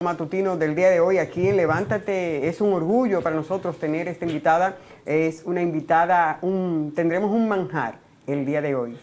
Matutino del día de hoy aquí en Levántate. Es un orgullo para nosotros tener esta invitada. Es una invitada, tendremos un manjar el día de hoy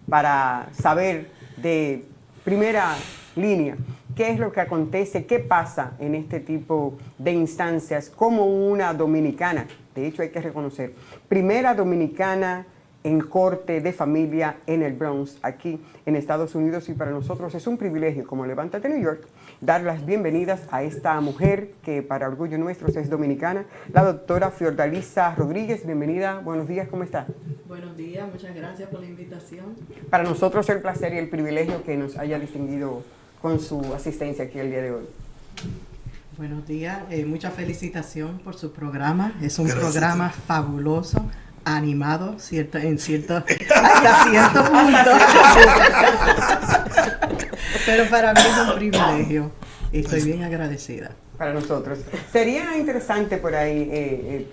para saber de primera línea qué es lo que acontece, qué pasa en este tipo de instancias como una dominicana. De hecho, hay que reconocer, primera dominicana en corte de familia en el Bronx, aquí en Estados Unidos, y para nosotros es un privilegio como Levántate New York dar las bienvenidas a esta mujer que para orgullo nuestro es dominicana, la doctora Fiordalisa Rodríguez. Bienvenida, buenos días, ¿cómo está? Buenos días, muchas gracias por la invitación. Para nosotros el placer y el privilegio que nos haya distinguido con su asistencia aquí el día de hoy. Buenos días, mucha felicitación por su programa, es un programa fabuloso, animado, hasta cierto punto. Pero para mí es un privilegio y estoy bien agradecida. Para nosotros. Sería interesante por ahí,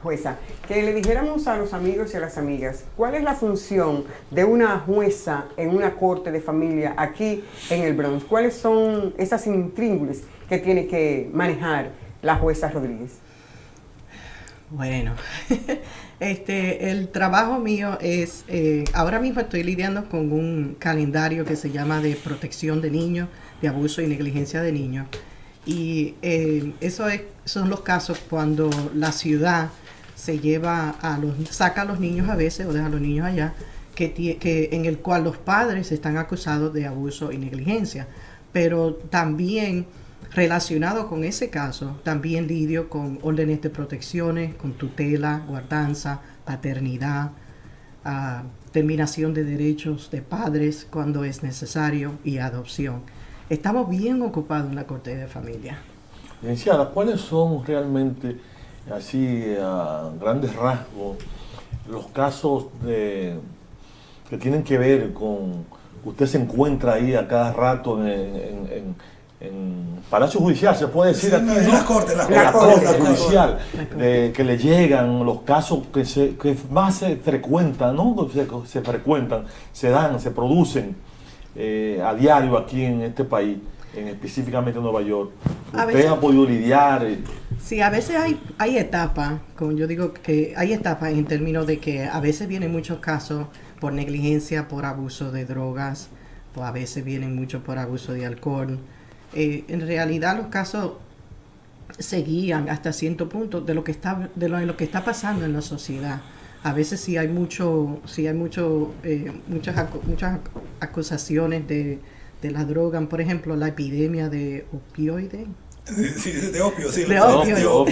jueza, que le dijéramos a los amigos y a las amigas cuál es la función de una jueza en una corte de familia aquí en el Bronx. ¿Cuáles son esas intríngulis que tiene que manejar la jueza Rodríguez? Bueno, el trabajo mío es, ahora mismo estoy lidiando con un calendario que se llama de protección de niños, de abuso y negligencia de niños. Y son los casos cuando la ciudad saca a los niños a veces o deja a los niños allá, en el cual los padres están acusados de abuso y negligencia. Pero también relacionado con ese caso, también lidio con órdenes de protecciones, con tutela, guardanza, paternidad, terminación de derechos de padres cuando es necesario y adopción. Estamos bien ocupados en la Corte de Familia. Licenciada, ¿cuáles son realmente, así a grandes rasgos, los casos que tienen que ver con, usted se encuentra ahí a cada rato en Palacio Judicial, se puede decir aquí, ¿no? En la corte judicial, que le llegan los casos que más se frecuentan, ¿no? Se frecuentan, se dan, se producen a diario aquí en este país, específicamente en Nueva York. ¿Usted ha podido lidiar? Sí, a veces hay etapas, como yo digo, que hay etapas en términos de que a veces vienen muchos casos por negligencia, por abuso de drogas, o a veces vienen muchos por abuso de alcohol. En realidad los casos se guían hasta cierto punto de lo que está pasando en la sociedad. A veces muchas acusaciones de la droga, por ejemplo, la epidemia de opioides. Sí, de opio, sí. De opio.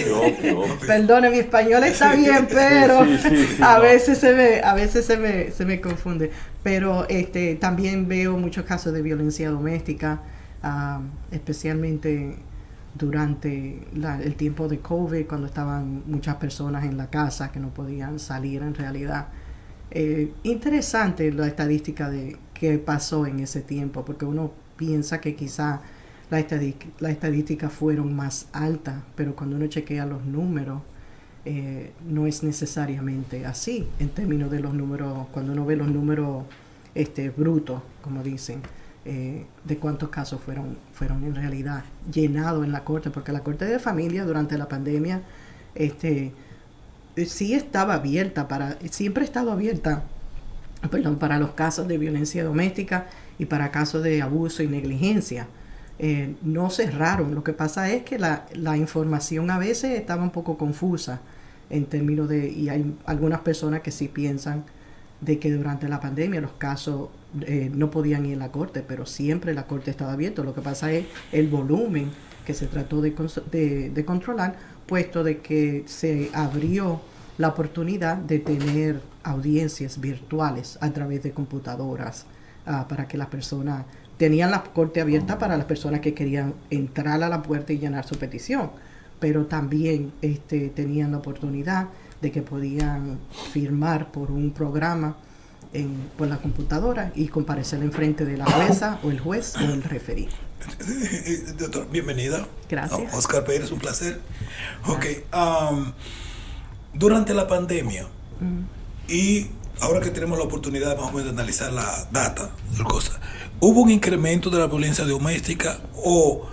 Perdone, mi español está bien, pero sí, a veces se me confunde. Pero también veo muchos casos de violencia doméstica, especialmente durante el tiempo de COVID, cuando estaban muchas personas en la casa que no podían salir en realidad. Interesante la estadística de qué pasó en ese tiempo, porque uno piensa que quizá las estadísticas fueron más altas, pero cuando uno chequea los números, no es necesariamente así, en términos de los números, cuando uno ve los números brutos, como dicen, de cuántos casos fueron en realidad llenados en la corte, porque la corte de familia durante la pandemia sí estaba abierta, siempre ha estado abierta, para los casos de violencia doméstica y para casos de abuso y negligencia. No cerraron. Lo que pasa es que la información a veces estaba un poco confusa en términos y hay algunas personas que sí piensan de que durante la pandemia los casos no podían ir a la corte, pero siempre la corte estaba abierta. Lo que pasa es el volumen que se trató de controlar, puesto de que se abrió la oportunidad de tener audiencias virtuales a través de computadoras, para que las personas tenían la corte abierta para las personas que querían entrar a la puerta y llenar su petición, pero también tenían la oportunidad de que podían firmar por un programa por la computadora y comparecer enfrente de la jueza o el juez o el referí. Doctor, bienvenida. Gracias. Oscar Pérez, un placer. Ok, durante la pandemia y ahora que tenemos la oportunidad más o menos de analizar la data, ¿hubo un incremento de la violencia doméstica o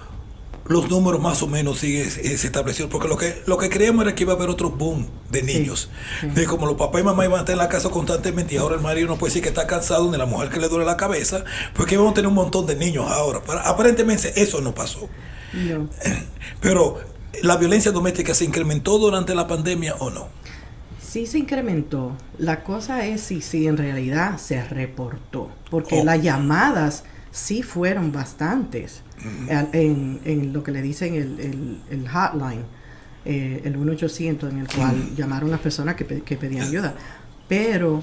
los números más o menos siguen se establecieron, porque lo que creíamos era que iba a haber otro boom de niños, de como los papás y mamá iban a estar en la casa constantemente y ahora el marido no puede decir que está cansado ni la mujer que le duele la cabeza, porque íbamos a tener un montón de niños ahora. Aparentemente eso no pasó. No. Pero ¿la violencia doméstica se incrementó durante la pandemia o no? Sí se incrementó. La cosa es si en realidad se reportó, porque las llamadas sí fueron bastantes. En lo que le dicen el hotline, el 1-800, en el cual llamaron las personas que pedían ayuda. Pero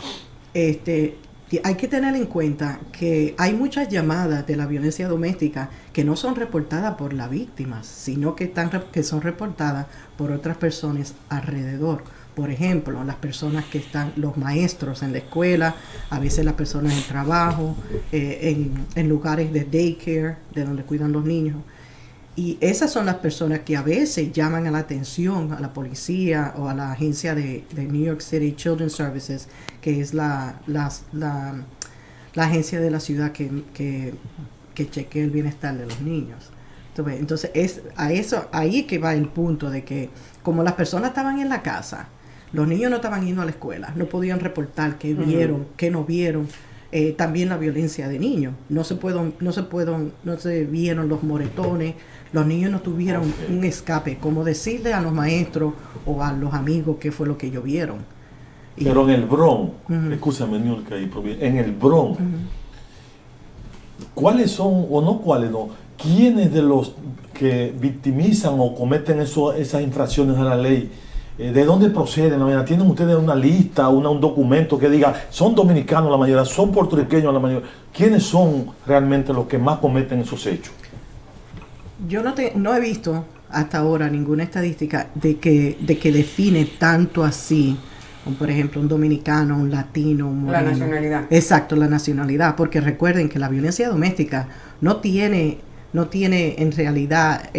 hay que tener en cuenta que hay muchas llamadas de la violencia doméstica que no son reportadas por las víctimas, sino que son reportadas por otras personas alrededor. Por ejemplo, las personas que están, los maestros en la escuela, a veces las personas en trabajo, en lugares de daycare, de donde cuidan los niños. Y esas son las personas que a veces llaman a la atención a la policía o a la agencia de New York City Children's Services, que es la agencia de la ciudad que chequea el bienestar de los niños. Entonces es ahí que va el punto de que como las personas estaban en la casa, los niños no estaban yendo a la escuela, no podían reportar qué vieron, qué no vieron. También la violencia de niños, no se vieron los moretones, los niños no tuvieron un escape, como decirle a los maestros o a los amigos qué fue lo que ellos vieron. Pero en el Bronx, escúchame, Niurka, en el Bronx, ¿cuáles son, o no cuáles no, quiénes de los que victimizan o cometen esas infracciones a la ley, de dónde proceden? ¿Tienen ustedes una lista, un documento que diga, son dominicanos la mayoría, son puertorriqueños la mayoría? ¿Quiénes son realmente los que más cometen esos hechos? Yo no he visto hasta ahora ninguna estadística de que define tanto así, como por ejemplo un dominicano, un latino, un moreno. La nacionalidad. Exacto, la nacionalidad, porque recuerden que la violencia doméstica no tiene en realidad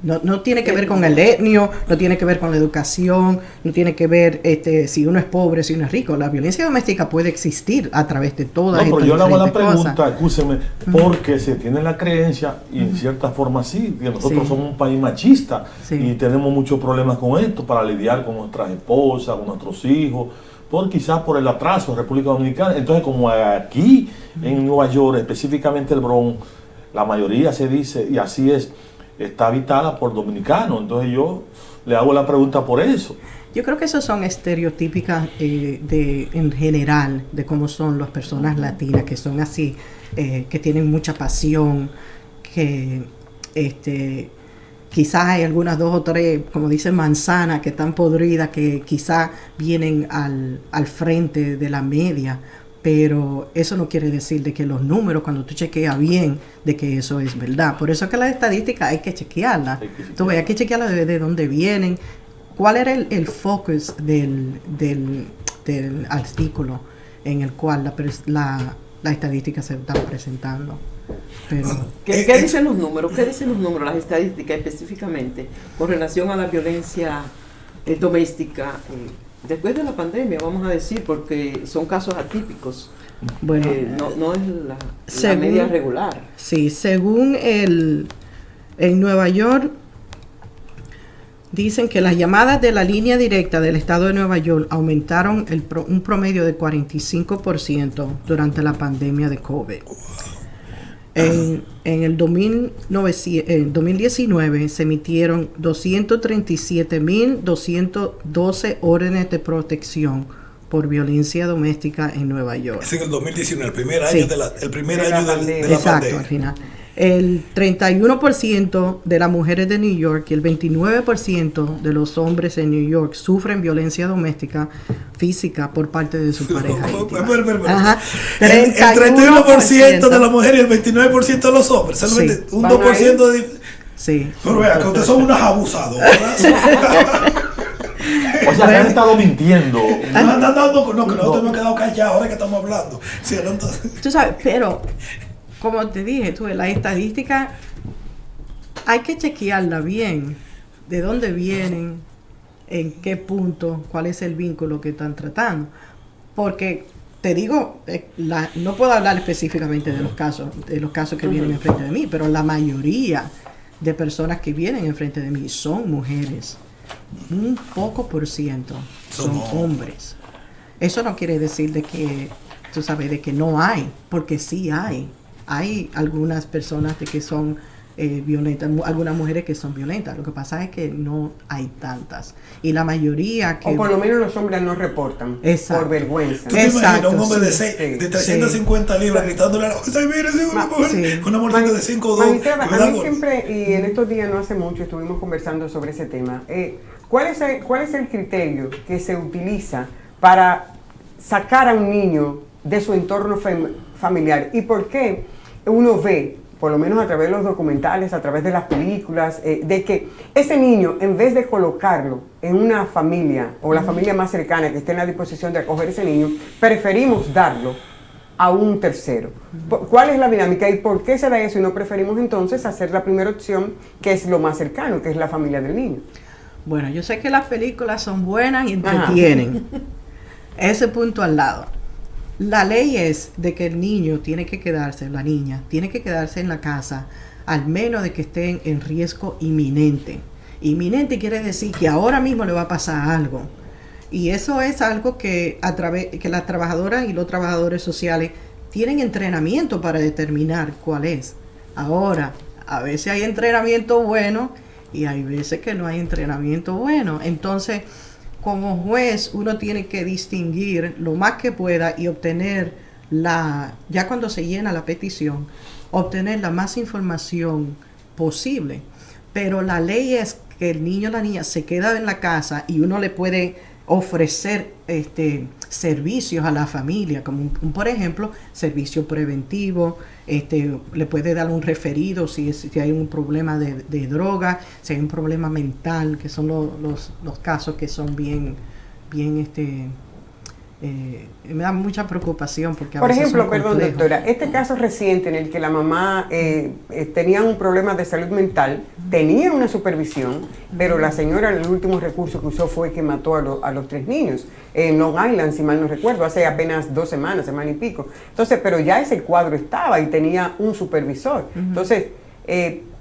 no tiene que ver con el etnio, no tiene que ver con la educación, no tiene que ver si uno es pobre, si uno es rico. La violencia doméstica puede existir a través de todas estas diferentes cosas. Pero yo le hago la pregunta, cosas. Escúcheme, porque se tiene la creencia, y en cierta forma sí, que nosotros somos un país machista y tenemos muchos problemas con esto para lidiar con nuestras esposas, con nuestros hijos, quizás por el atraso de República Dominicana. Entonces, como aquí en Nueva York, específicamente el Bronx, la mayoría se dice, y así es, está habitada por dominicanos. Entonces yo le hago la pregunta por eso. Yo creo que esos son estereotípicas en general de cómo son las personas latinas, que son así, que tienen mucha pasión, que quizás hay algunas 2 o 3, como dicen, manzanas que están podridas, que quizás vienen al frente de la media. Pero eso no quiere decir de que los números, cuando tú chequeas bien, de que eso es verdad. Por eso es que la estadística hay que chequearla. Hay que chequearla de dónde vienen. ¿Cuál era el focus del artículo en el cual la estadística se estaba presentando? Pero, ¿Qué dicen los números? ¿Qué dicen los números, las estadísticas específicamente con relación a la violencia doméstica? Después de la pandemia, vamos a decir, porque son casos atípicos. Bueno, no es la media regular. Sí, según en Nueva York, dicen que las llamadas de la línea directa del estado de Nueva York aumentaron un promedio de 45% durante la pandemia de COVID. En el 2019 se emitieron 237.212 órdenes de protección por violencia doméstica en Nueva York. Es en el 2019, el primer año de la pandemia. Exacto, al final. El 31% de las mujeres de New York y el 29% de los hombres en New York sufren violencia doméstica física por parte de su pareja. Ajá. El 31% de las mujeres y el 29% de los hombres. Solamente un 2% de... Sí. Pero vea, que ustedes son unas abusadoras. O sea, que han estado mintiendo. No, que nosotros hemos quedado callados ahora que estamos hablando. Sí, tú sabes, pero... Como te dije, la estadística hay que chequearla bien, de dónde vienen, en qué punto, cuál es el vínculo que están tratando. Porque te digo, no puedo hablar específicamente de los casos que vienen enfrente de mí, pero la mayoría de personas que vienen enfrente de mí son mujeres. Un poco por ciento son hombres. Eso no quiere decir de que, tú sabes, de que no hay, porque sí hay. Hay algunas personas de que son violentas, algunas mujeres que son violentas. Lo que pasa es que no hay tantas. Y la mayoría que... O por lo menos los hombres no reportan. Exacto. Por vergüenza. ¿Tú te imaginas un hombre sí, de 350 libras gritándole a la mujer, mira, es una mujer, una mujer de 5 o 2? A mí siempre, y en estos días no hace mucho, estuvimos conversando sobre ese tema. ¿Cuál es el criterio que se utiliza para sacar a un niño de su entorno familiar? ¿Y por qué uno ve, por lo menos a través de los documentales, a través de las películas, de que ese niño, en vez de colocarlo en una familia o la familia más cercana que esté en la disposición de acoger a ese niño, preferimos darlo a un tercero? ¿Cuál es la dinámica y por qué se da eso y no preferimos entonces hacer la primera opción, que es lo más cercano, que es la familia del niño? Bueno, yo sé que las películas son buenas y entretienen. Ese punto al lado. La ley es de que el niño tiene que quedarse, la niña, tiene que quedarse en la casa, al menos de que estén en riesgo inminente. Inminente quiere decir que ahora mismo le va a pasar algo. Y eso es algo que que las trabajadoras y los trabajadores sociales tienen entrenamiento para determinar cuál es. Ahora, a veces hay entrenamiento bueno y hay veces que no hay entrenamiento bueno. Entonces, como juez, uno tiene que distinguir lo más que pueda y obtener ya cuando se llena la petición, obtener la más información posible. Pero la ley es que el niño o la niña se queda en la casa y uno le puede ofrecer servicios a la familia, como por ejemplo, servicio preventivo, le puede dar un referido si hay un problema de droga, si hay un problema mental, que son los casos que son bien me da mucha preocupación porque por ejemplo, perdón doctora, este caso reciente en el que la mamá tenía un problema de salud mental, tenía una supervisión, pero la señora el último recurso que usó fue que mató a los 3 niños en Long Island, si mal no recuerdo, hace apenas 2 semanas, semana y pico. Entonces, pero ya ese cuadro estaba y tenía un supervisor. Entonces,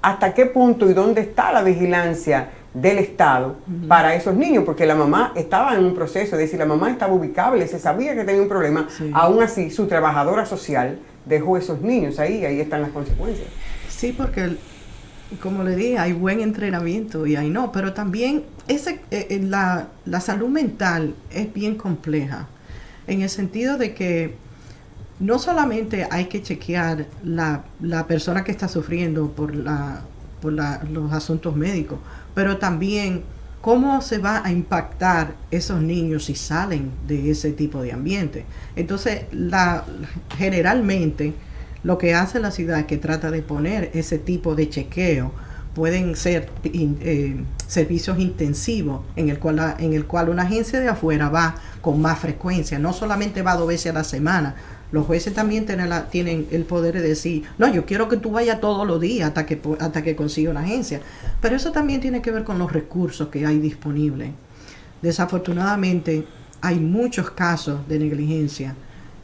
¿hasta qué punto y dónde está la vigilancia del Estado para esos niños? Porque la mamá estaba en un proceso, es decir, la mamá estaba ubicable, se sabía que tenía un problema, aún así su trabajadora social dejó esos niños ahí están las consecuencias. Sí, porque como le dije, hay buen entrenamiento y hay no, pero también la salud mental es bien compleja, en el sentido de que no solamente hay que chequear la persona que está sufriendo por los asuntos médicos, pero también cómo se va a impactar esos niños si salen de ese tipo de ambiente. Entonces, generalmente lo que hace la ciudad es que trata de poner ese tipo de chequeo. Pueden ser servicios intensivos en el cual una agencia de afuera va con más frecuencia, no solamente va 2 veces a la semana. Los jueces también tienen el poder de decir, no, yo quiero que tú vayas todos los días hasta que consiga una agencia. Pero eso también tiene que ver con los recursos que hay disponibles. Desafortunadamente, hay muchos casos de negligencia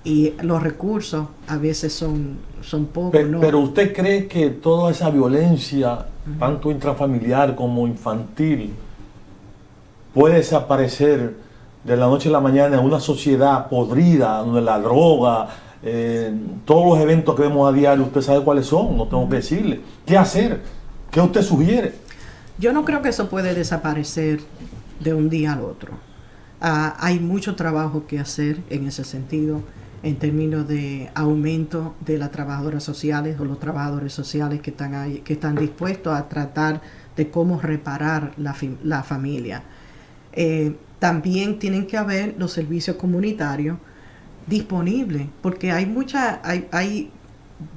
y los recursos a veces son pocos. Pero ¿usted cree que toda esa violencia, tanto intrafamiliar como infantil, puede desaparecer de la noche a la mañana en una sociedad podrida, donde la droga, todos los eventos que vemos a diario, usted sabe cuáles son, no tengo que decirle? ¿Qué hacer? ¿Qué usted sugiere? Yo no creo que eso puede desaparecer de un día al otro. Hay mucho trabajo que hacer en ese sentido, en términos de aumento de las trabajadoras sociales o los trabajadores sociales que están dispuestos a tratar de cómo reparar la familia. También tienen que haber los servicios comunitarios disponibles, porque hay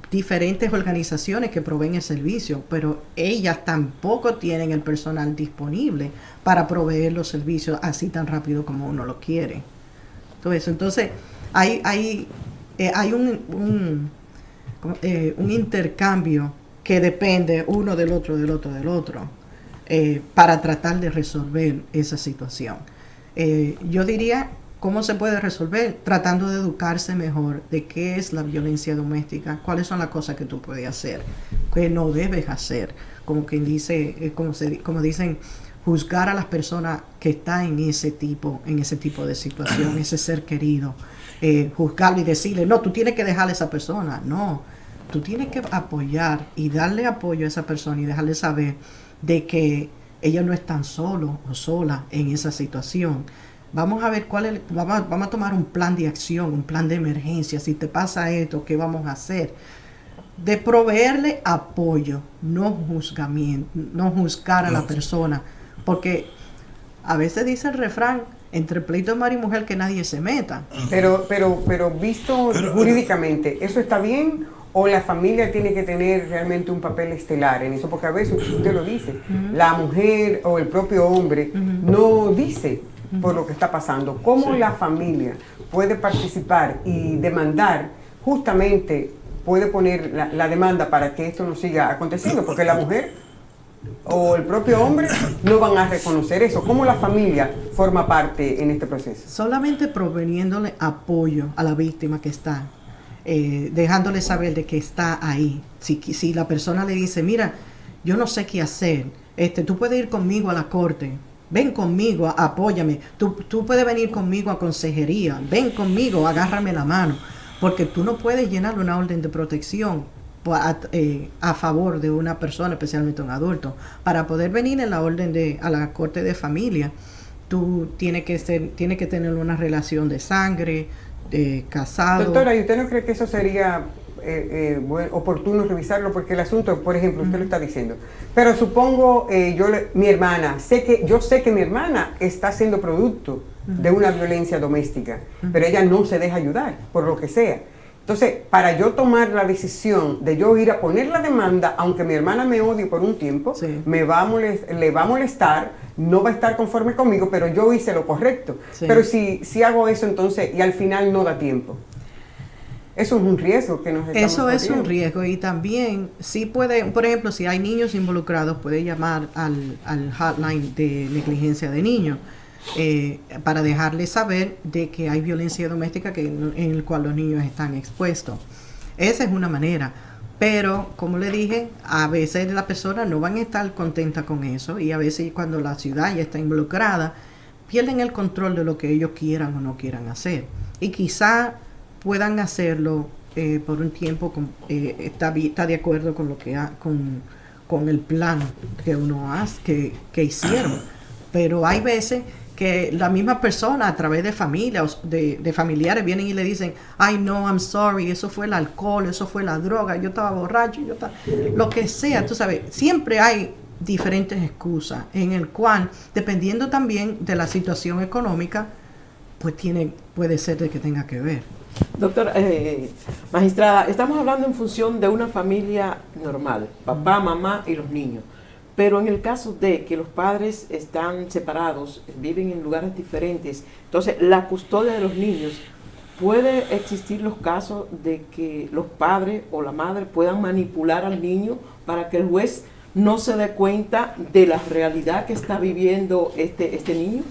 diferentes organizaciones que proveen el servicio, pero ellas tampoco tienen el personal disponible para proveer los servicios así tan rápido como uno lo quiere. Entonces hay un intercambio que depende uno del otro, para tratar de resolver esa situación. Yo diría ¿Cómo se puede resolver? Tratando de educarse mejor de qué es la violencia doméstica, cuáles son las cosas que tú puedes hacer, que no debes hacer. Como quien dice, como dicen, juzgar a las personas que están en ese tipo de situación, ese ser querido, juzgarlo y decirle, no, tú tienes que dejar a esa persona. No, tú tienes que apoyar y darle apoyo a esa persona y dejarle saber de que ella no es tan solo o sola en esa situación. Vamos a ver vamos a tomar un plan de acción, un plan de emergencia. Si te pasa esto, ¿qué vamos a hacer? De proveerle apoyo, no juzgamiento, no juzgar a la persona, porque a veces dice el refrán, entre pleito de marido y mujer que nadie se meta. Pero visto jurídicamente, ¿eso está bien? ¿O la familia tiene que tener realmente un papel estelar en eso? Porque a veces, usted lo dice, la mujer o el propio hombre no dice por lo que está pasando. ¿Cómo la familia puede participar y demandar? Justamente puede poner la demanda para que esto no siga aconteciendo, porque la mujer o el propio hombre no van a reconocer eso. ¿Cómo la familia forma parte en este proceso? Solamente proveniéndole apoyo a la víctima que está, dejándole saber de que está ahí. Si la persona le dice, mira, yo no sé qué hacer, tú puedes ir conmigo a la corte, ven conmigo, apóyame, tú puedes venir conmigo a consejería, ven conmigo, agárrame la mano, porque tú no puedes llenar una orden de protección a favor de una persona, especialmente un adulto. Para poder venir en la orden a la corte de familia, tú tienes que tener una relación de sangre, casado. Doctora, ¿y usted no cree que eso sería oportuno revisarlo? Porque el asunto, por ejemplo, usted lo está diciendo, pero supongo, mi hermana, yo sé que mi hermana está siendo producto de una violencia doméstica, pero ella no se deja ayudar, por lo que sea. Entonces, para yo tomar la decisión de yo ir a poner la demanda, aunque mi hermana me odie por un tiempo, sí, le va a molestar, no va a estar conforme conmigo, pero yo hice lo correcto. Sí. Pero si hago eso entonces y al final no da tiempo, eso es un riesgo que nos estamos Eso es corriendo. un riesgo, y también sí puede, por ejemplo, si hay niños involucrados, puede llamar al hotline de negligencia de niños, para dejarles saber de que hay violencia doméstica en el cual los niños están expuestos. Esa es una manera, pero como le dije, a veces las personas no van a estar contentas con eso, y a veces cuando la ciudad ya está involucrada, pierden el control de lo que ellos quieran o no quieran hacer, y quizá puedan hacerlo por un tiempo, está de acuerdo con lo que con el plan que uno hace, que hicieron, pero hay veces que la misma persona a través de familia o de familiares vienen y le dicen, ay no, I'm sorry, eso fue el alcohol, eso fue la droga, yo estaba borracho, lo que sea, tú sabes, siempre hay diferentes excusas en el cual, dependiendo también de la situación económica, pues puede ser de que tenga que ver. Doctora, magistrada, estamos hablando en función de una familia normal, papá, mamá y los niños. Pero en el caso de que los padres están separados, viven en lugares diferentes, entonces la custodia de los niños, ¿puede existir los casos de que los padres o la madre puedan manipular al niño para que el juez no se dé cuenta de la realidad que está viviendo este niño?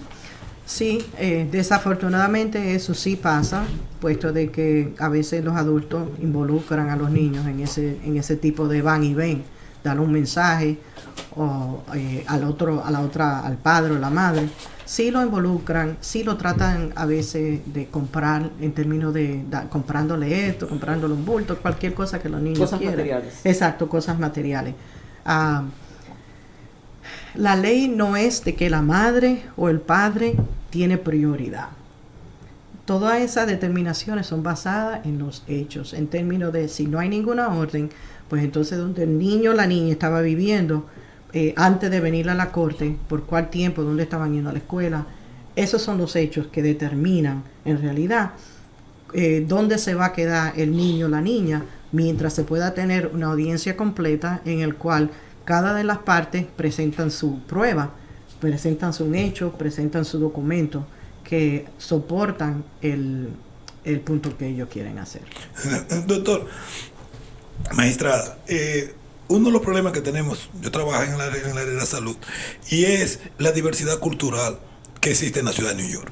Sí, desafortunadamente eso sí pasa, puesto de que a veces los adultos involucran a los niños en ese tipo de van y ven, dar un mensaje o al padre o la madre, sí lo involucran, sí lo tratan a veces de comprar en términos de comprándole esto, comprándole un bulto, cualquier cosa que los niños cosas quieran. Materiales. Exacto, cosas materiales. La ley no es de que la madre o el padre tiene prioridad. Todas esas determinaciones son basadas en los hechos, en términos de si no hay ninguna orden, pues entonces donde el niño o la niña estaba viviendo antes de venir a la corte, por cuál tiempo, dónde estaban yendo a la escuela, esos son los hechos que determinan en realidad dónde se va a quedar el niño o la niña, mientras se pueda tener una audiencia completa en el cual cada de las partes presentan su prueba, presentan su hecho, presentan su documento que soportan el punto que ellos quieren hacer. Doctor, magistrada, uno de los problemas que tenemos, yo trabajo en el área de la salud, y es la diversidad cultural que existe en la ciudad de New York.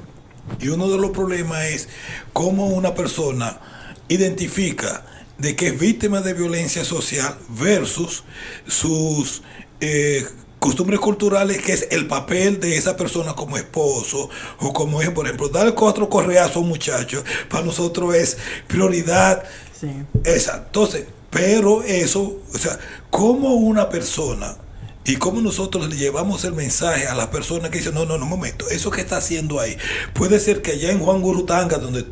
Y uno de los problemas es cómo una persona identifica de que es víctima de violencia social versus sus costumbres culturales, que es el papel de esa persona como esposo o como es, por ejemplo, darle 4 correazos a un muchacho, para nosotros es prioridad. Sí. Esa. Entonces, pero eso, o sea, como una persona y cómo nosotros le llevamos el mensaje a las personas que dicen, no, un momento, eso que está haciendo ahí, puede ser que allá en Juan Gurutanga, donde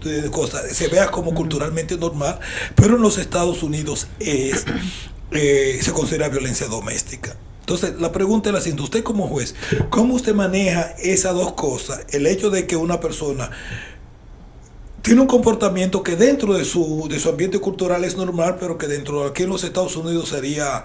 se vea como culturalmente normal, pero en los Estados Unidos se considera violencia doméstica. Entonces, la pregunta es la siguiente: usted como juez, ¿cómo usted maneja esas dos cosas? El hecho de que una persona tiene un comportamiento que dentro de su ambiente cultural es normal, pero que dentro de aquí en los Estados Unidos sería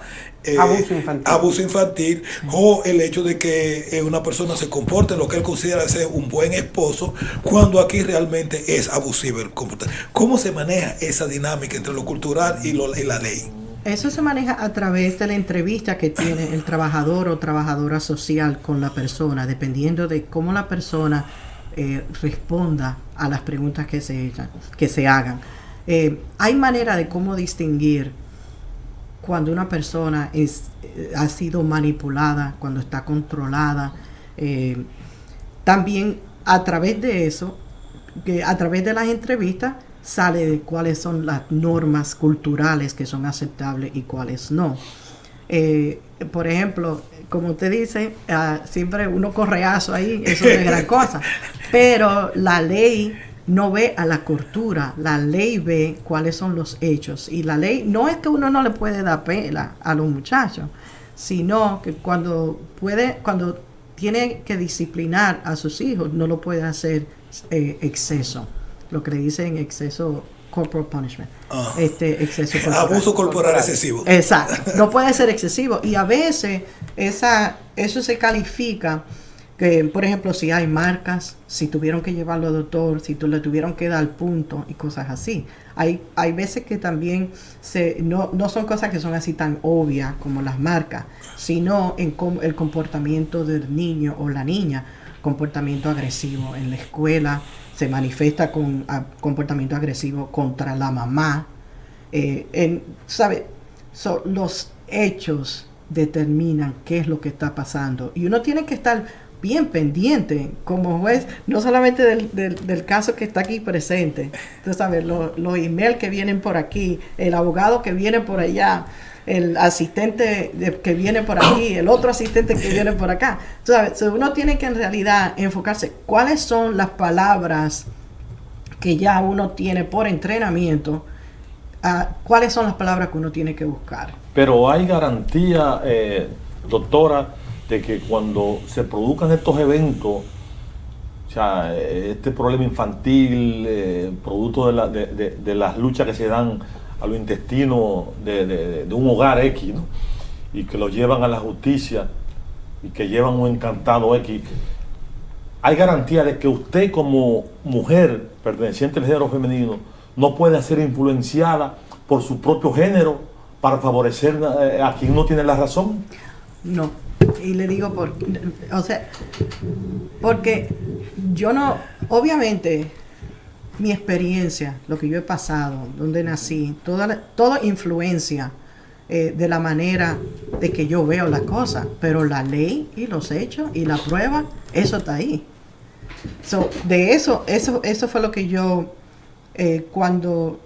abuso infantil, o el hecho de que una persona se comporte en lo que él considera ser un buen esposo, cuando aquí realmente es abusivo el comportamiento. ¿Cómo se maneja esa dinámica entre lo cultural y la ley? Eso se maneja a través de la entrevista que tiene el trabajador o trabajadora social con la persona, dependiendo de cómo la persona responda a las preguntas que se hagan. Hay manera de cómo distinguir cuando una persona ha sido manipulada, cuando está controlada. También a través de eso, a través de las entrevistas, sale de cuáles son las normas culturales que son aceptables y cuáles no. Por ejemplo, como usted dice, siempre uno correazo ahí, eso no es gran cosa. Pero la ley no ve a la cultura, la ley ve cuáles son los hechos. Y la ley no es que uno no le puede dar pela a los muchachos, sino que cuando tiene que disciplinar a sus hijos, no lo puede hacer exceso. Lo que le dicen exceso, corporal punishment. Exceso corporal. Abuso corporal excesivo. Exacto. No puede ser excesivo. Y a veces eso se califica que, por ejemplo, si hay marcas, si tuvieron que llevarlo al doctor, si le tuvieron que dar punto y cosas así. Hay veces que también no son cosas que son así tan obvias como las marcas, sino en el comportamiento del niño o la niña, comportamiento agresivo en la escuela, se manifiesta con comportamiento agresivo contra la mamá. Los hechos determinan qué es lo que está pasando. Y uno tiene que estar bien pendiente como juez, no solamente del caso que está aquí presente. Tú sabes, los emails que vienen por aquí, el abogado que viene por allá, el asistente que viene por aquí, el otro asistente que viene por acá. Tú sabes, uno tiene que en realidad enfocarse cuáles son las palabras que ya uno tiene por entrenamiento, cuáles son las palabras que uno tiene que buscar. Pero hay garantía, doctora, de que cuando se produzcan estos eventos, o sea, este problema infantil, producto de las luchas que se dan a los intestinos de un hogar X, ¿no? Y que lo llevan a la justicia y que llevan un encantado X, hay garantía de que usted como mujer perteneciente al género femenino no puede ser influenciada por su propio género para favorecer a quien no tiene la razón. No, y le digo porque yo no, obviamente mi experiencia, lo que yo he pasado, donde nací, toda influencia de la manera de que yo veo las cosas, pero la ley y los hechos y la prueba, eso está ahí. De eso fue lo que yo, cuando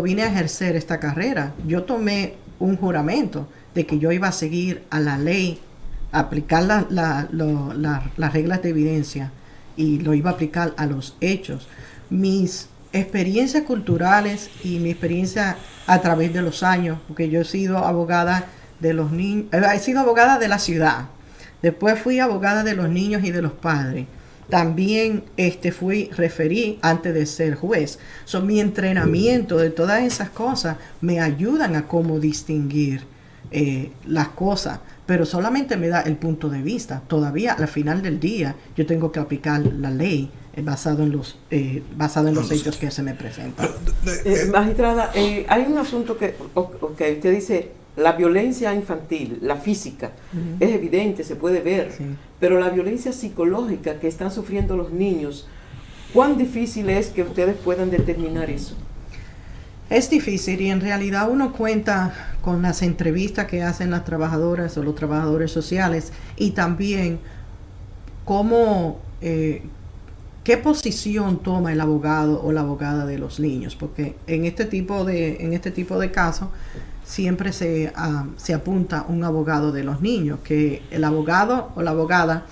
vine a ejercer esta carrera, yo tomé un juramento de que yo iba a seguir a la ley, aplicar las reglas de evidencia, y lo iba a aplicar a los hechos. Mis experiencias culturales y mi experiencia a través de los años, porque yo he sido abogada de los niños, he sido abogada de la ciudad, después fui abogada de los niños y de los padres, también referí antes de ser juez. Mi entrenamiento de todas esas cosas me ayudan a cómo distinguir las cosas, pero solamente me da el punto de vista. Todavía al final del día yo tengo que aplicar la ley basado en los hechos que se me presentan. Magistrada, hay un asunto que usted dice la violencia infantil, la física, es evidente, se puede ver, Sí. pero la violencia psicológica que están sufriendo los niños, ¿cuán difícil es que ustedes puedan determinar eso? Es difícil y en realidad uno cuenta con las entrevistas que hacen las trabajadoras o los trabajadores sociales y también cómo, qué posición toma el abogado o la abogada de los niños, porque en este tipo de casos siempre se apunta un abogado de los niños, que el abogado o la abogada,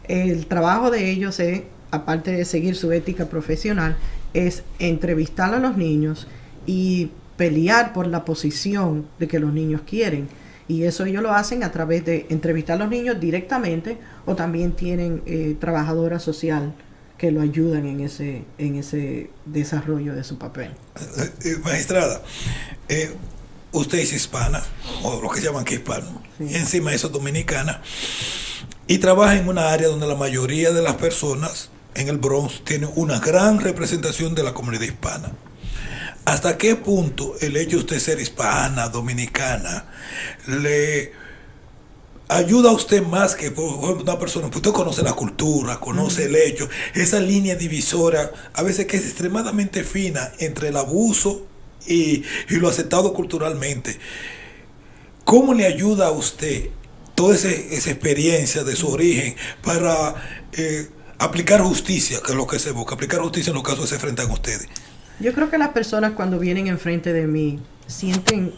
el trabajo de ellos es, aparte de seguir su ética profesional, es entrevistar a los niños y pelear por la posición de que los niños quieren. Y eso ellos lo hacen a través de entrevistar a los niños directamente o también tienen trabajadora social que lo ayudan en ese desarrollo de su papel. Magistrada, usted es hispana, o lo que llaman que hispano, Sí. y encima eso es dominicana, y trabaja en una área donde la mayoría de las personas en el Bronx tienen una gran representación de la comunidad hispana. ¿Hasta qué punto el hecho de usted ser hispana, dominicana, le ayuda a usted más que por ejemplo, una persona? Pues usted conoce la cultura, conoce el hecho, esa línea divisora, a veces que es extremadamente fina entre el abuso y lo aceptado culturalmente. ¿Cómo le ayuda a usted toda esa experiencia de su origen para aplicar justicia, que es lo que se busca, aplicar justicia en los casos que se enfrentan ustedes? Yo creo que las personas cuando vienen enfrente de mí sienten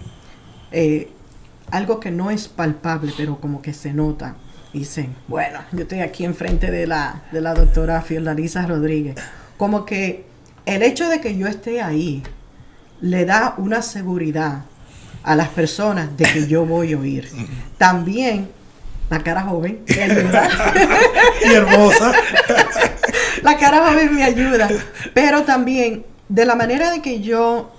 algo que no es palpable, pero como que se nota. Dicen, bueno, yo estoy aquí enfrente de la doctora Fiordalisa Rodríguez. Como que el hecho de que yo esté ahí le da una seguridad a las personas de que yo voy a oír. También la cara joven me ayuda. Y hermosa. La cara joven me ayuda. Pero también de la manera de que yo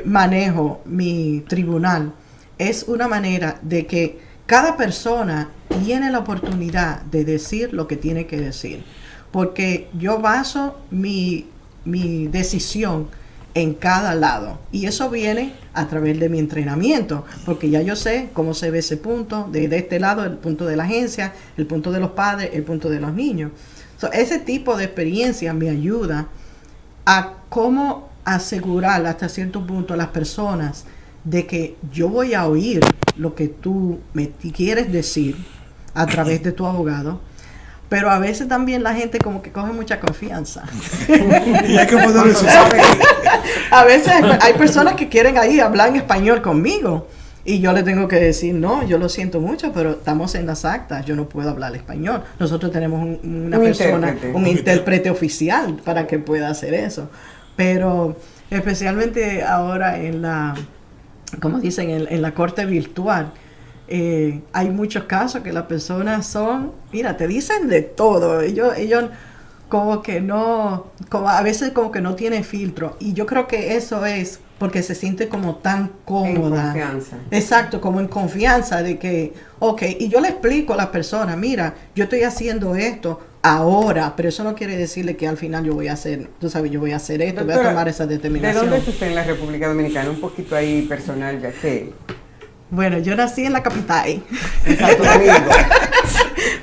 manejo mi tribunal, es una manera de que cada persona tiene la oportunidad de decir lo que tiene que decir. Porque yo baso mi decisión en cada lado. Y eso viene a través de mi entrenamiento, porque ya yo sé cómo se ve ese punto, de este lado, el punto de la agencia, el punto de los padres, el punto de los niños. So, ese tipo de experiencia me ayuda a cómo asegurar hasta cierto punto a las personas de que yo voy a oír lo que tú me quieres decir a través de tu abogado. Pero a veces también la gente como que coge mucha confianza. Y hay que poner eso. A veces hay personas que quieren ahí hablar en español conmigo. Y yo le tengo que decir, no, yo lo siento mucho, pero estamos en las actas, yo no puedo hablar español. Nosotros tenemos una persona, un intérprete oficial para que pueda hacer eso. Pero especialmente ahora en la, como dicen, en la corte virtual, hay muchos casos que las personas son, mira, te dicen de todo. Ellos como que no, como a veces como que no tienen filtro. Y yo creo que eso es porque se siente como tan cómoda. En confianza. Exacto, como en confianza de que, ok, y yo le explico a las personas, mira, yo estoy haciendo esto ahora, pero eso no quiere decirle que al final yo voy a hacer, tú sabes, yo voy a hacer esto, Doctora, voy a tomar esa determinación. ¿De dónde es usted en la República Dominicana? Un poquito ahí personal, ya que Bueno, yo nací en la capital. en Santo Domingo.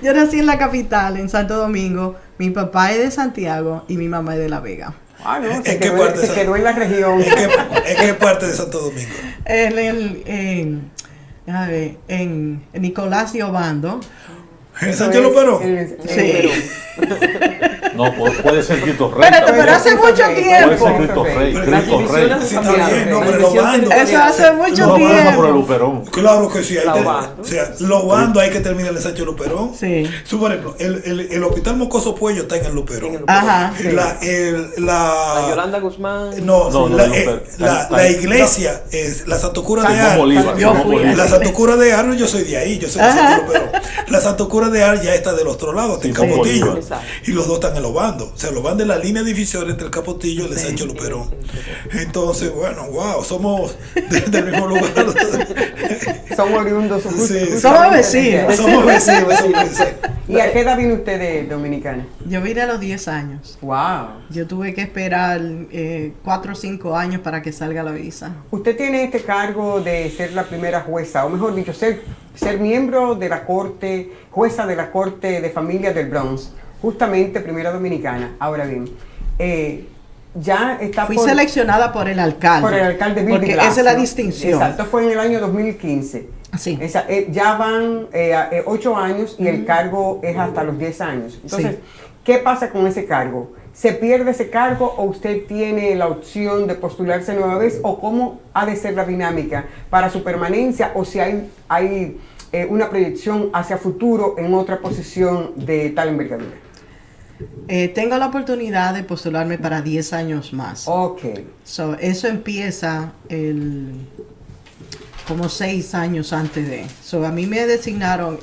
Yo nací en la capital, en Santo Domingo. Mi papá es de Santiago y mi mamá es de La Vega. Ah, no, ¿En qué parte se de quedó en la región. ¿En qué parte de Santo Domingo? En Nicolás y Obando. ¿En San Chelo Perón? Sí. No, puede ser Cristo Rey. Espérate, pero hace mucho Puede tiempo. ser Cristo Rey. Las Cristo Rey. divisiones Sí, han está cambiado. bien, no, La pero división Lobando. territorial. Eso hace mucho No, tiempo. pasa por el Luperón. Claro que sí. Lobando. O sea, Lobando hay que terminar en San Chelo Perón. Sí. Por ejemplo, el Hospital Mocoso Puello está en el Luperón. Ajá. La Yolanda Guzmán. No, No, la iglesia es la Santo Cura de Simón Ar. Bolívar. Yo Simón fui. Bolívar. La Santo Cura de Ar, yo soy de ahí, yo soy de San Chelo Perón. La Santo Cura de Ar ya está del otro lado, está en Sí, Capotillo. exacto. Y los dos están en Lobando. O sea, Lobando es la línea divisoria entre el Capotillo y el San Chelo Perón. Entonces, bueno, wow, somos del mismo lugar. Somos oriundos. Sí, Somos vecinos. Somos vecinos. ¿Y a qué edad vino usted de Dominicana? Yo vine a los 10 años. ¡Wow! Yo tuve que esperar 4 o 5 años para que salga la visa. Usted tiene este cargo de ser la primera jueza, o mejor dicho, ser miembro de la Corte, jueza de la Corte de Familia del Bronx, justamente primera dominicana. Ahora bien, ya está Fui seleccionada por el alcalde. Por el alcalde Bill porque de Blasio. esa es la distinción. Exacto, fue en el año 2015. Sí. Ya van 8 años y el cargo es hasta los 10 años. Entonces, Sí. ¿qué pasa con ese cargo? ¿Se pierde ese cargo o usted tiene la opción de postularse nueva vez? ¿O cómo ha de ser la dinámica para su permanencia? ¿O si hay una proyección hacia futuro en otra posición de tal envergadura? Tengo la oportunidad de postularme para 10 años más. Ok. Eso empieza como 6 años antes de. A mí me designaron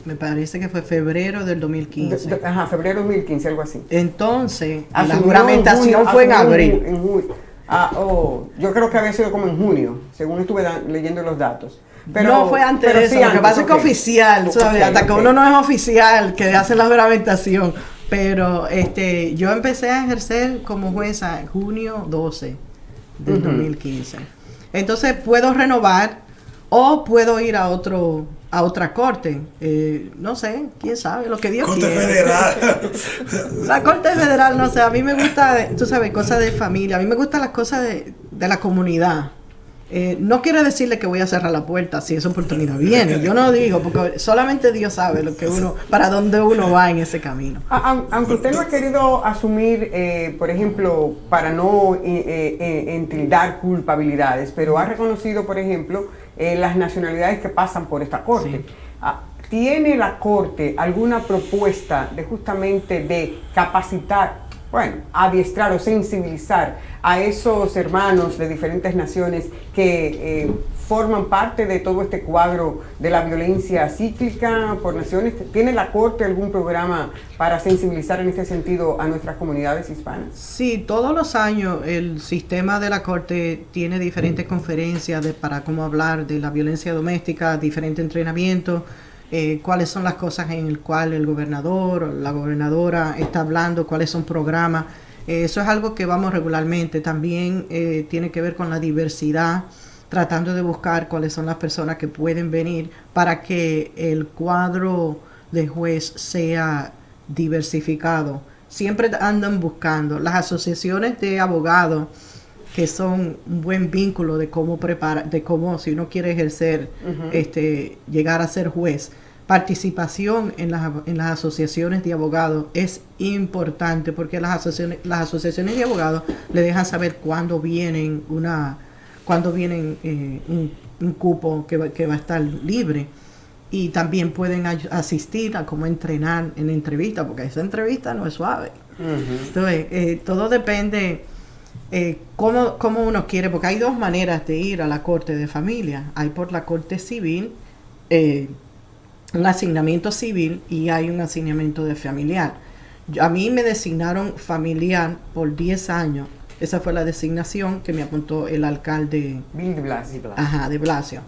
me parece que fue febrero del 2015. Febrero 2015, algo así. Entonces, la Asumió juramentación en junio, fue en abril. Yo creo que había sido como en junio, según estuve leyendo los datos. No fue antes de eso, sí lo que pasa es que oficial, ¿sabes? Hasta que uno no es oficial, que hace la juramentación. Pero yo empecé a ejercer como jueza en junio 12 del 2015. Entonces puedo renovar o puedo ir a otra corte. No sé, quién sabe, lo que Dios Corte quiere. Federal. La Corte Federal, no sé, a mí me gusta, tú sabes, cosas de familia, a mí me gustan las cosas de la comunidad. No quiero decirle que voy a cerrar la puerta si esa oportunidad viene. Yo no digo, porque solamente Dios sabe para dónde uno va en ese camino. Aunque usted no ha querido asumir, por ejemplo, para no entildar culpabilidades, pero ha reconocido, por ejemplo, las nacionalidades que pasan por esta corte. Sí. ¿Tiene la corte alguna propuesta de justamente de capacitar, adiestrar o sensibilizar a esos hermanos de diferentes naciones que forman parte de todo este cuadro de la violencia cíclica por naciones? ¿Tiene la Corte algún programa para sensibilizar en este sentido a nuestras comunidades hispanas? Sí, todos los años el sistema de la Corte tiene diferentes conferencias para cómo hablar de la violencia doméstica, diferentes entrenamientos, cuáles son las cosas en las cuales el gobernador o la gobernadora está hablando, cuáles son programas. Eso es algo que vamos regularmente. También tiene que ver con la diversidad, tratando de buscar cuáles son las personas que pueden venir para que el cuadro de juez sea diversificado. Siempre andan buscando las asociaciones de abogados, que son un buen vínculo de cómo si uno quiere ejercer, llegar a ser juez. Participación en las asociaciones de abogados es importante, porque las asociaciones de abogados le dejan saber cuándo vienen un cupo que va a estar libre, y también pueden asistir a cómo entrenar en entrevista, porque esa entrevista no es suave. Entonces, todo depende cómo uno quiere, porque hay dos maneras de ir a la corte de familia. Hay por la corte civil, un asignamiento civil, y hay un asignamiento de familiar. A mí me designaron familiar por 10 años. Esa fue la designación que me apuntó el alcalde Bill de Blasio. De Blasio.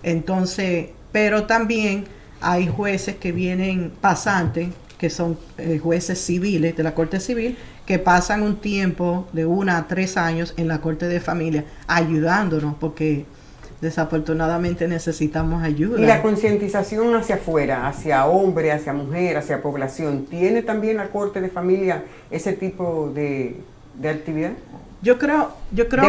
Entonces, pero también hay jueces que vienen pasantes, que son jueces civiles de la Corte Civil, que pasan un tiempo de 1 a 3 años en la Corte de Familia, ayudándonos, porque desafortunadamente necesitamos ayuda. Y la concientización hacia afuera, hacia hombre, hacia mujer, hacia población, ¿tiene también la Corte de Familia ese tipo de actividad? Yo creo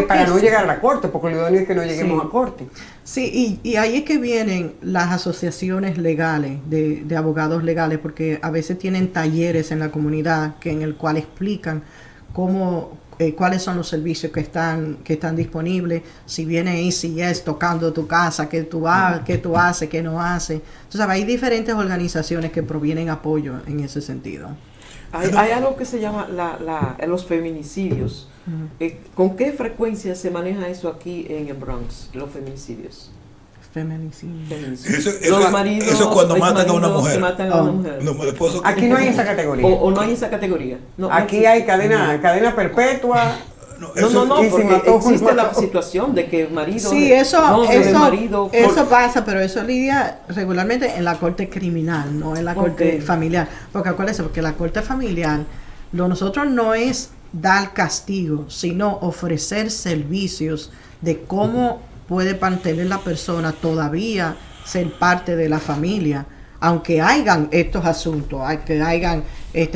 para que no llegar a la corte, porque lo idóneo es que no lleguemos a corte. Sí, y ahí es que vienen las asociaciones legales, de abogados legales, porque a veces tienen talleres en la comunidad en el cual explican cuáles son los servicios que están disponibles. Si viene ACS tocando tu casa, qué tú haces, qué no haces. Entonces, hay diferentes organizaciones que provienen apoyo en ese sentido. Hay algo que se llama los feminicidios. ¿Con qué frecuencia se maneja eso aquí en el Bronx, los feminicidios? Feminicidio. Los maridos, eso es cuando matan a una mujer. Aquí no hay esa categoría. O no hay esa categoría. No, aquí hay cadena perpetua. No, y si porque mató, existe la mató. situación de que el marido... Sí, eso marido, pasa, pero eso lidia regularmente en la corte criminal, no en la corte Ok. familiar. Porque acuérdense, porque la corte familiar, lo nosotros no es dar castigo, sino ofrecer servicios de cómo puede mantener la persona todavía ser parte de la familia, aunque hayan estos asuntos, que hayan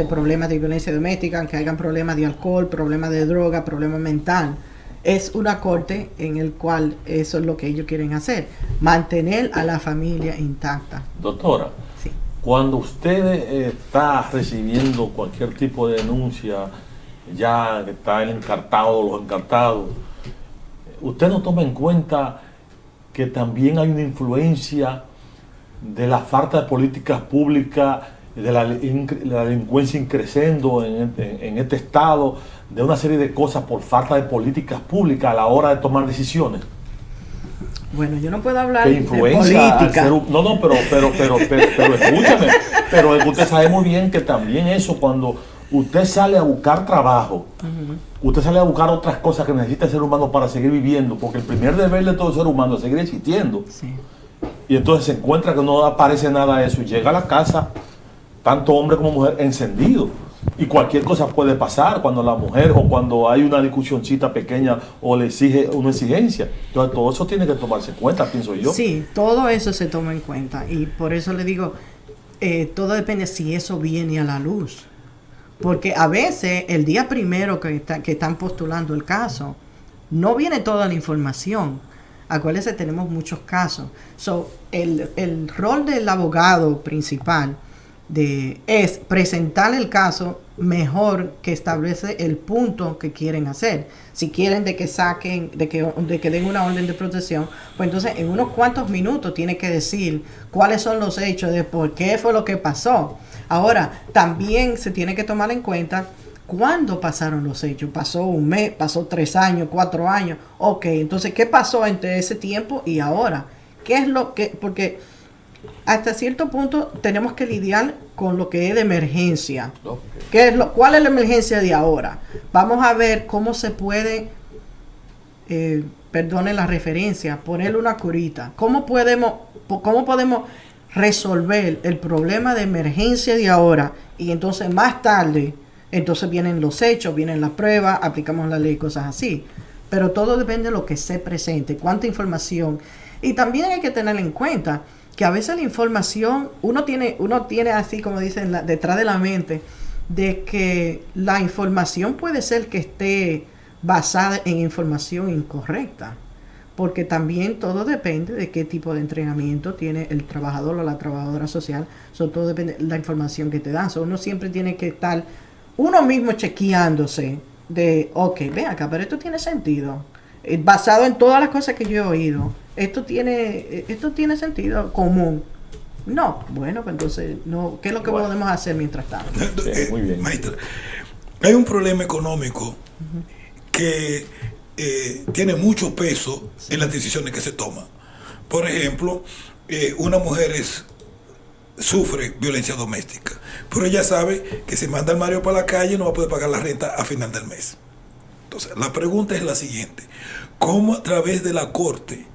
problemas de violencia doméstica, aunque hayan problemas de alcohol, problemas de droga, problemas mental. Es una corte en el cual eso es lo que ellos quieren hacer, mantener a la familia intacta. Doctora, Sí. cuando usted está recibiendo cualquier tipo de denuncia, ya que está el encartado o los encartados, usted no toma en cuenta que también hay una influencia de la falta de políticas públicas, de la delincuencia increciendo en este estado, de una serie de cosas por falta de políticas públicas a la hora de tomar decisiones. Bueno, yo no puedo hablar Que de influencia al política. no, pero escúchame, pero es que usted sabe muy bien que también eso, cuando usted sale a buscar trabajo, usted sale a buscar otras cosas que necesita el ser humano para seguir viviendo, porque el primer deber de todo ser humano es seguir existiendo. Sí. Y entonces se encuentra que no aparece nada de eso y llega a la casa, tanto hombre como mujer, encendido. Y cualquier cosa puede pasar cuando la mujer o cuando hay una discusioncita pequeña o le exige una exigencia. Entonces todo eso tiene que tomarse en cuenta, pienso yo. Sí, todo eso se toma en cuenta y por eso le digo, todo depende si eso viene a la luz. Porque a veces el día primero que están postulando el caso, no viene toda la información. Acuérdense, tenemos muchos casos. So, el rol del abogado principal es presentar el caso mejor que establece el punto que quieren hacer. Si quieren de que saquen, de que den una orden de protección, pues entonces en unos cuantos minutos tiene que decir cuáles son los hechos, de por qué fue lo que pasó. Ahora, también se tiene que tomar en cuenta cuándo pasaron los hechos. Pasó un mes, pasó 3 años, 4 años. Ok, entonces, ¿qué pasó entre ese tiempo y ahora? ¿Qué es lo que...? Porque hasta cierto punto tenemos que lidiar con lo que es de emergencia. Okay. ¿Cuál es la emergencia de ahora? Vamos a ver cómo se puede, perdone la referencia, ponerle una curita. ¿Cómo podemos resolver el problema de emergencia de ahora? Y entonces más tarde, entonces vienen los hechos, vienen las pruebas, aplicamos la ley, cosas así. Pero todo depende de lo que se presente, cuánta información. Y también hay que tener en cuenta que a veces la información, uno tiene así como dicen detrás de la mente, de que la información puede ser que esté basada en información incorrecta, porque también todo depende de qué tipo de entrenamiento tiene el trabajador o la trabajadora social. Todo depende de la información que te dan. Uno siempre tiene que estar uno mismo chequeándose de, ok, ven acá, pero esto tiene sentido, basado en todas las cosas que yo he oído. Esto tiene sentido común. No, bueno, pues entonces, no, ¿qué es lo que podemos hacer mientras tanto? Muy bien. Maestra, hay un problema económico que tiene mucho peso en las decisiones que se toman. Por ejemplo, una mujer sufre violencia doméstica, pero ella sabe que si manda al marido para la calle no va a poder pagar la renta a final del mes. Entonces, la pregunta es la siguiente: ¿cómo a través de la corte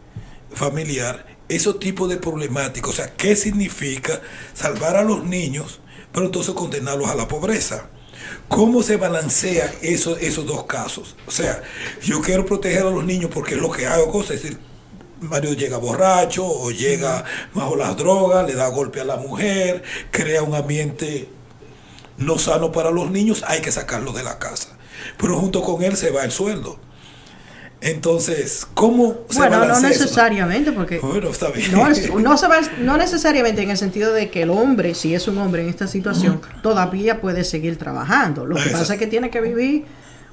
familiar esos tipos de problemáticas, o sea, qué significa salvar a los niños, pero entonces condenarlos a la pobreza? ¿Cómo se balancean esos dos casos? O sea, yo quiero proteger a los niños porque es lo que hago, cosas, es decir, marido llega borracho o llega bajo las drogas, le da golpe a la mujer, crea un ambiente no sano para los niños, hay que sacarlo de la casa. Pero junto con él se va el sueldo. Entonces, ¿cómo se balancea no eso? necesariamente, porque Bueno, está bien. no necesariamente en el sentido de que el hombre, si es un hombre en esta situación, todavía puede seguir trabajando. Lo que pasa es que tiene que vivir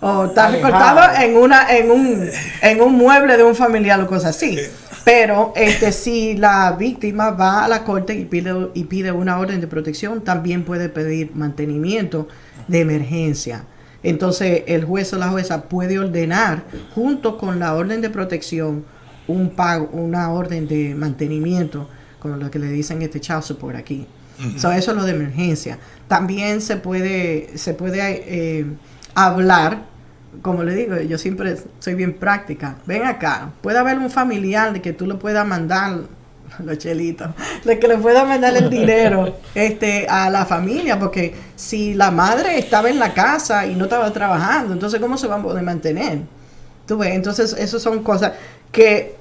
o está recortado en un mueble de un familiar o cosas así. Pero si la víctima va a la corte y pide una orden de protección, también puede pedir mantenimiento de emergencia. Entonces el juez o la jueza puede ordenar junto con la orden de protección un pago, una orden de mantenimiento, con lo que le dicen child support aquí. So, eso es lo de emergencia. También se puede hablar como le digo, yo siempre soy bien práctica. Ven acá, puede haber un familiar de que tú le puedas mandar los chelitos, de que le puedas mandar el dinero a la familia, porque si la madre estaba en la casa y no estaba trabajando, entonces ¿cómo se van a poder mantener? ¿Tú ves? Entonces, eso son cosas que,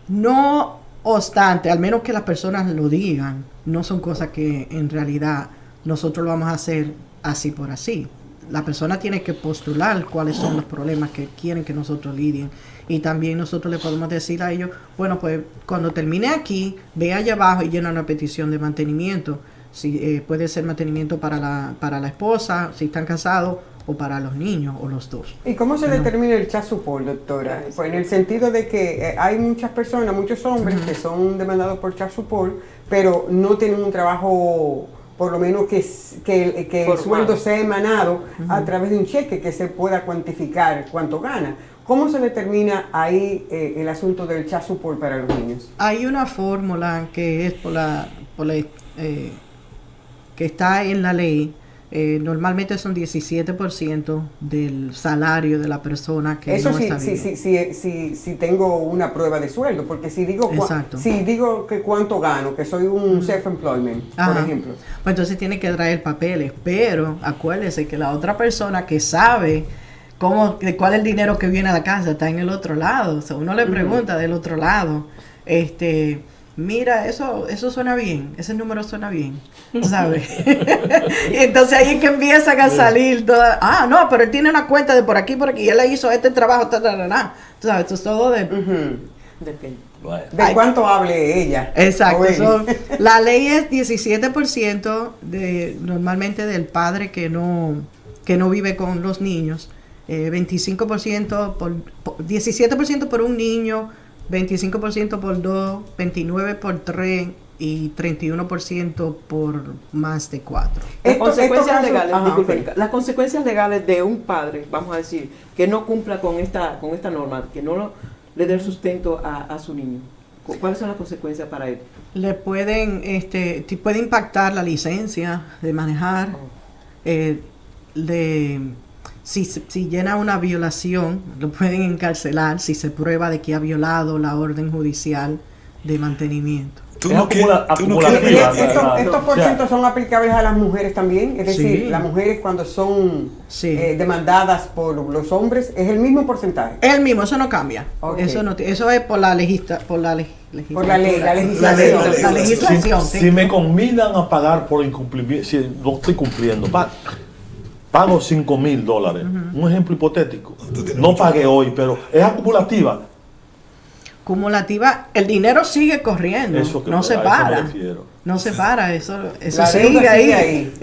no obstante, al menos que las personas lo digan, no son cosas que en realidad nosotros lo vamos a hacer así por así. La persona tiene que postular cuáles son los problemas que quieren que nosotros lidien. Y también nosotros le podemos decir a ellos, bueno, pues cuando termine aquí, ve allá abajo y llena una petición de mantenimiento. Si puede ser mantenimiento para la esposa, si están casados, o para los niños, o los dos. ¿Y cómo se determina el child support, doctora? Pues en el sentido de que hay muchas personas, muchos hombres que son demandados por child support, pero no tienen un trabajo, por lo menos que el sueldo sea emanado a través de un cheque que se pueda cuantificar cuánto gana. ¿Cómo se determina ahí el asunto del child support para los niños? Hay una fórmula que es que está en la ley. Normalmente son 17% del salario de la persona que eso no está bien. Si tengo una prueba de sueldo, porque si digo que cuánto gano, que soy un self-employment, por ejemplo. Pues entonces tiene que traer papeles, pero acuérdese que la otra persona que sabe cuál es el dinero que viene a la casa está en el otro lado. O sea, uno le pregunta del otro lado, mira, eso suena bien, ese número suena bien, ¿sabes? Y entonces ahí es que empiezan a salir todas, no, pero él tiene una cuenta de por aquí, y él le hizo este trabajo, ¿sabes? Esto es todo depende. De cuánto hable ella. Exacto. La ley es 17% normalmente del padre que no vive con los niños, 25% 17% por un niño, 25% por 2, 29% por 3 y 31% por más de 4. Las consecuencias legales de un padre, vamos a decir, que no cumpla con esta norma, que no le dé el sustento a su niño. ¿Cuáles son las consecuencias para él? Le puede impactar la licencia de manejar, si llena una violación, lo pueden encarcelar si se prueba de que ha violado la orden judicial de mantenimiento. Estos porcientos son aplicables a las mujeres también, es decir, las mujeres cuando son demandadas por los hombres, es el mismo porcentaje. El mismo, eso no cambia. Okay. Eso es por la legislación. Si me convidan a pagar por incumplimiento, si no estoy cumpliendo, pago $5,000. Un ejemplo hipotético. No pagué hoy, pero es acumulativa. El dinero sigue corriendo, no se para. No se para, eso sigue ahí.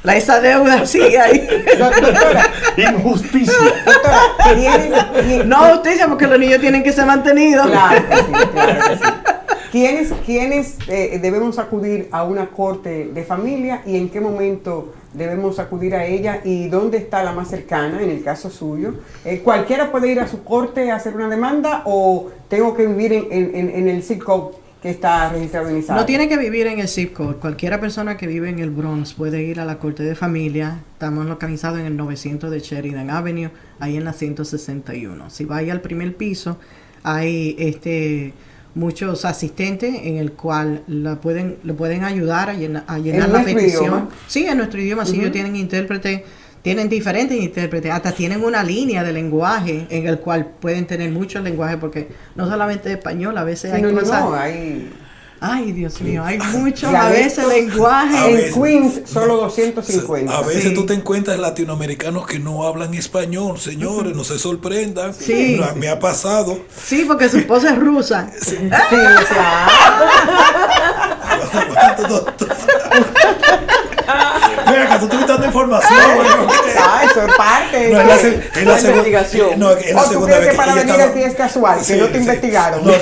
Esa deuda sigue ahí. Doctora, injusticia. Doctora, no justicia, porque los niños tienen que ser mantenidos. Claro que sí. ¿Quiénes debemos acudir a una corte de familia y en qué momento debemos acudir a ella y dónde está la más cercana en el caso suyo? ¿Cualquiera puede ir a su corte a hacer una demanda o tengo que vivir en el zip code que está registrado en ISAE? No tiene que vivir en el zip code. Cualquiera persona que vive en el Bronx puede ir a la corte de familia. Estamos localizados en el 900 de Sheridan Avenue, ahí en la 161. Si va ahí al primer piso, hay muchos asistentes en el cual le pueden ayudar a llenar la petición. Idioma? Sí, en nuestro idioma. Sí, ellos tienen intérpretes, tienen diferentes intérpretes, hasta tienen una línea de lenguaje en el cual pueden tener muchos lenguajes, porque no solamente español, a veces hay cosas... Ay, Dios mío, hay muchos a veces lenguajes. En Queens solo 250. A veces tú te encuentras latinoamericanos que no hablan español, señores, no se sorprendan. Sí. Me ha pasado. Sí, porque su esposa es rusa. Sí, Mira, que tú estás dando información. Eso es parte Es la investigación. No, es la ¿O tú segunda crees vez que para venir aquí es casual, que no te investigaron? No.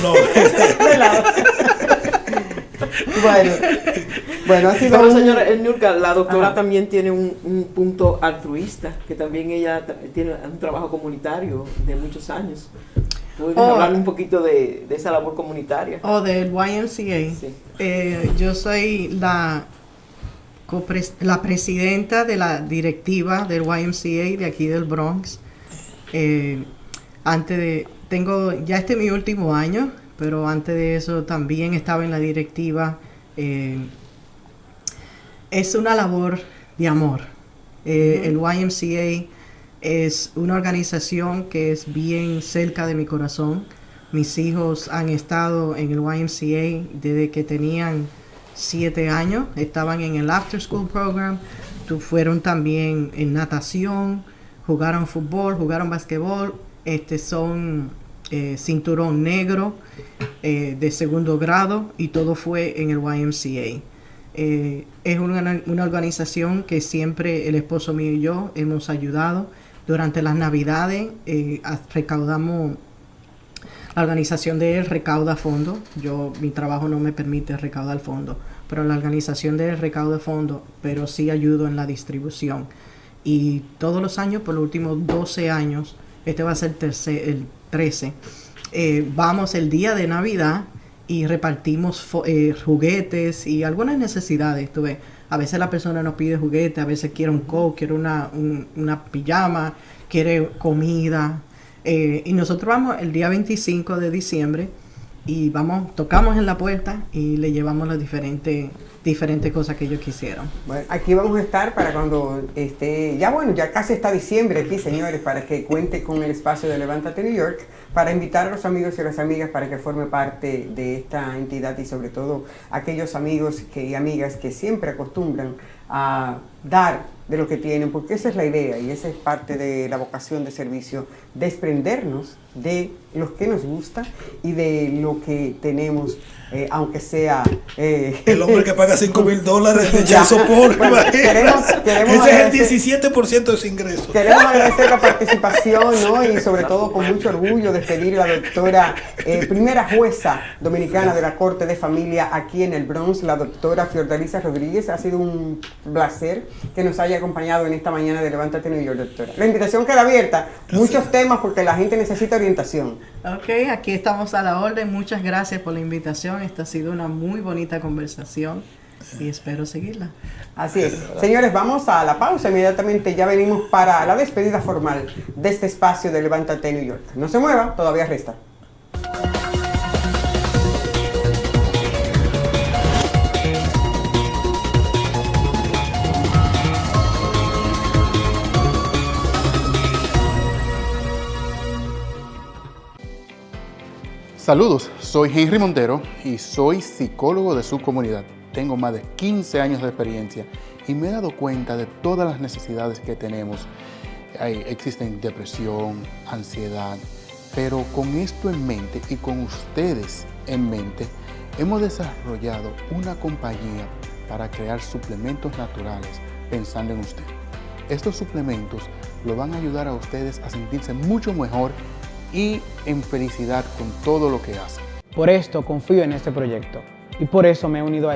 Bueno, así pero señora Niurka, la doctora también tiene un punto altruista, que también ella tiene un trabajo comunitario de muchos años. ¿Puedes hablar un poquito de esa labor comunitaria? Del YMCA. Sí. Yo soy la presidenta de la directiva del YMCA de aquí del Bronx. Ya este es mi último año, pero antes de eso también estaba en la directiva. Es una labor de amor. El YMCA es una organización que es bien cerca de mi corazón. Mis hijos han estado en el YMCA desde que tenían 7 años. Estaban en el After School Program. Fueron también en natación, jugaron fútbol, jugaron basquetbol. Son cinturón negro de segundo grado y todo fue en el YMCA. Es una organización que siempre el esposo mío y yo hemos ayudado. Durante las Navidades recaudamos, la organización de él recauda fondos. Mi trabajo no me permite recaudar fondos, pero la organización de él recauda fondos, pero sí ayudo en la distribución. Y todos los años, por los últimos 12 años, este va a ser el 13, vamos el día de Navidad y repartimos juguetes y algunas necesidades. Tú ves, a veces la persona nos pide juguetes, a veces quiere un coat, quiere una pijama, quiere comida. Y nosotros vamos el día 25 de diciembre y tocamos en la puerta y le llevamos las diferentes cosas que ellos quisieron. Bueno, aquí vamos a estar para cuando ya casi está diciembre aquí, señores, para que cuente con el espacio de Levántate New York, para invitar a los amigos y a las amigas para que forme parte de esta entidad y sobre todo aquellos amigos y amigas que siempre acostumbran a dar de lo que tienen, porque esa es la idea y esa es parte de la vocación de servicio, desprendernos de lo que nos gusta y de lo que tenemos, aunque sea... el hombre que paga $5,000 de child support. Bueno, queremos ese es el 17% de su ingreso. Queremos agradecer la participación, ¿no? Y sobre todo con mucho orgullo despedir a la doctora, primera jueza dominicana de la Corte de Familia aquí en el Bronx, la doctora Fiordalisa Rodríguez. Ha sido un placer que nos haya acompañado en esta mañana de Levántate New York, doctora. La invitación queda abierta, muchos temas porque la gente necesita orientación. Ok, aquí estamos a la orden. Muchas gracias por la invitación. Esta ha sido una muy bonita conversación y espero seguirla. Así es. Señores, vamos a la pausa. Inmediatamente ya venimos para la despedida formal de este espacio de Levántate New York. No se mueva, todavía resta. Saludos, soy Henry Montero y soy psicólogo de su comunidad. Tengo más de 15 años de experiencia y me he dado cuenta de todas las necesidades que tenemos. Existen depresión, ansiedad, pero con esto en mente y con ustedes en mente, hemos desarrollado una compañía para crear suplementos naturales pensando en usted. Estos suplementos lo van a ayudar a ustedes a sentirse mucho mejor y en felicidad con todo lo que hacen. Por esto confío en este proyecto y por eso me he unido a